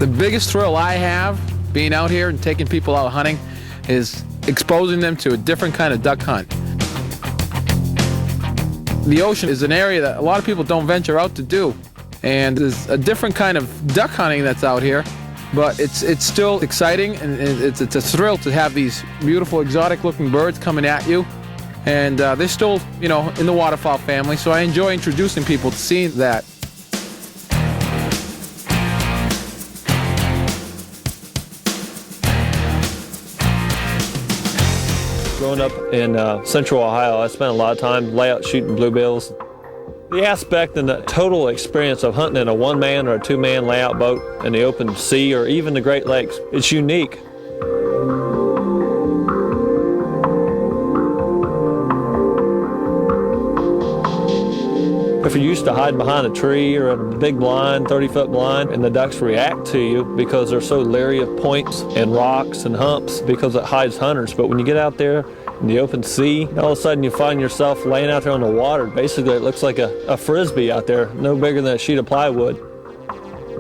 The biggest thrill I have being out here and taking people out hunting is exposing them to a different kind of duck hunt. The ocean is an area that a lot of people don't venture out to do, and there's a different kind of duck hunting that's out here, but it's still exciting, and it's a thrill to have these beautiful exotic-looking birds coming at you, and they're still, you know, in the waterfowl family, so I enjoy introducing people to seeing that. Growing up in central Ohio, I spent a lot of time layout shooting bluebills. The aspect and the total experience of hunting in a one-man or a two-man layout boat in the open sea or even the Great Lakes, it's unique. If you're used to hide behind a tree or a big blind, 30-foot blind, and the ducks react to you because they're so leery of points and rocks and humps because it hides hunters. But when you get out there in the open sea, all of a sudden you find yourself laying out there on the water. Basically, it looks like a frisbee out there, no bigger than a sheet of plywood.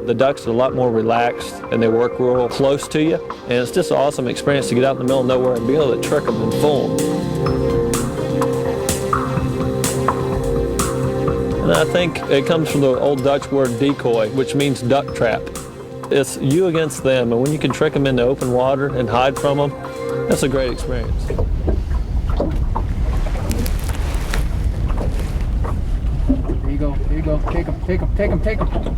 The ducks are a lot more relaxed and they work real close to you. And it's just an awesome experience to get out in the middle of nowhere and be able to trick them and fool them. And I think it comes from the old Dutch word decoy, which means duck trap. It's you against them, and when you can trick them into open water and hide from them, that's a great experience. Here you go, here you go. Take them, take them, take them, take them.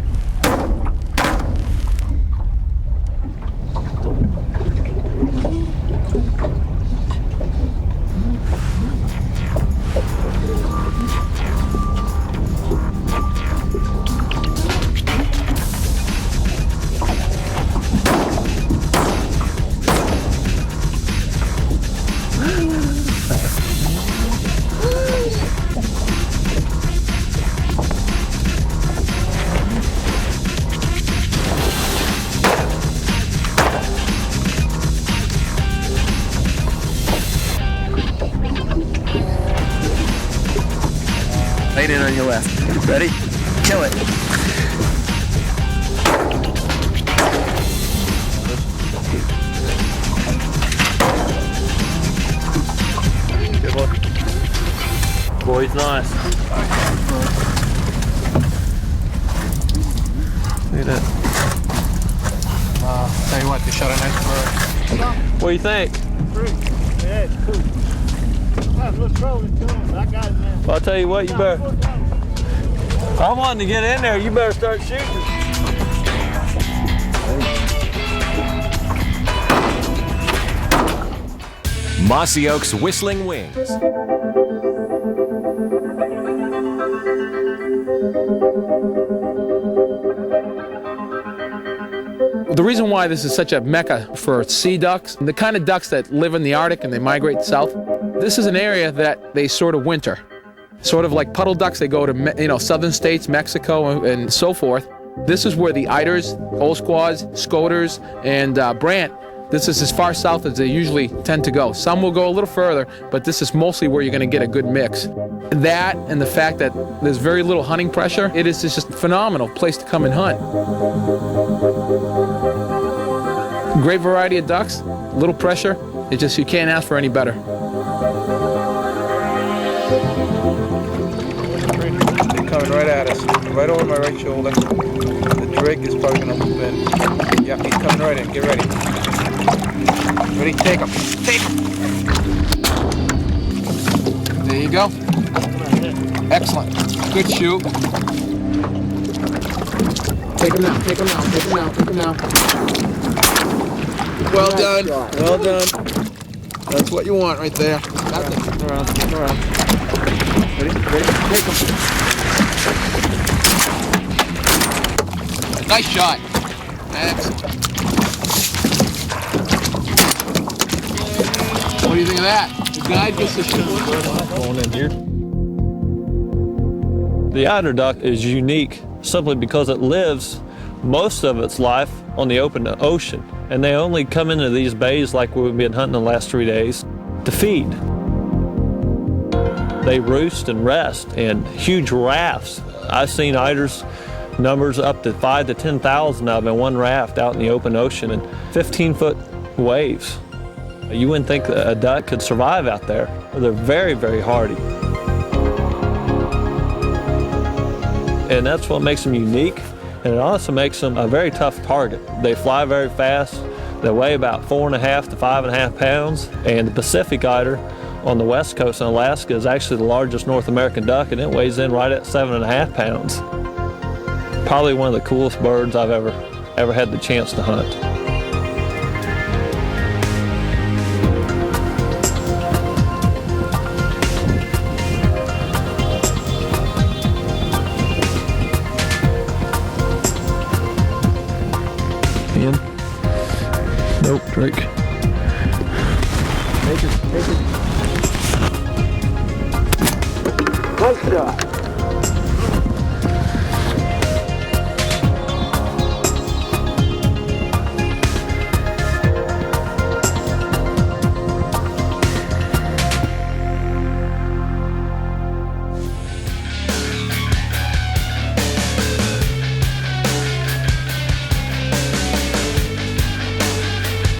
Right in on your left. Ready? Kill it. Good one. Boy, he's nice. Look at that. Tell you what, they shot a nice bird. What do you think? Yeah, it's cool. I was a little trouble to him, but I got it, man. Well, I'll tell you what, you better. If I'm wanting to get in there, you better start shooting. Mossy Oak's Whistling Wings. The reason why this is such a mecca for sea ducks, the kind of ducks that live in the Arctic and they migrate south, this is an area that they sort of winter. Sort of like puddle ducks, they go to, you know, southern states, Mexico, and so forth. This is where the Eiders, oldsquaws, scoters, and brant, this is as far south as they usually tend to go. Some will go a little further, but this is mostly where you're going to get a good mix. That and the fact that there's very little hunting pressure, it is just a phenomenal place to come and hunt. Great variety of ducks, little pressure, it just, you can't ask for any better. They're coming right at us, right over my right shoulder. The drake is probably going to move in. Yeah, he's coming right in, get ready. Ready, take him, take him. There you go. Excellent. Good shoot. Take him now, take him now, take him now, take him now. Well done, well done. That's what you want right there. That's it. Turn around, turn around. Ready, ready, take him. Nice shot. Excellent. What do you think of that? The guide gets the shot. Going in here. The eider duck is unique simply because it lives most of its life on the open ocean, and they only come into these bays like we've been hunting the last 3 days to feed. They roost and rest in huge rafts. I've seen eiders numbers up to 5,000 to 10,000 of them in one raft out in the open ocean and 15-foot waves. You wouldn't think a duck could survive out there. They're very, very hardy. And that's what makes them unique, and it also makes them a very tough target. They fly very fast. They weigh about 4.5 to 5.5 pounds, and the Pacific eider on the west coast in Alaska is actually the largest North American duck, and it weighs in right at 7.5 pounds. Probably one of the coolest birds I've ever had the chance to hunt. In. Nope, Drake. Take it. Nice shot.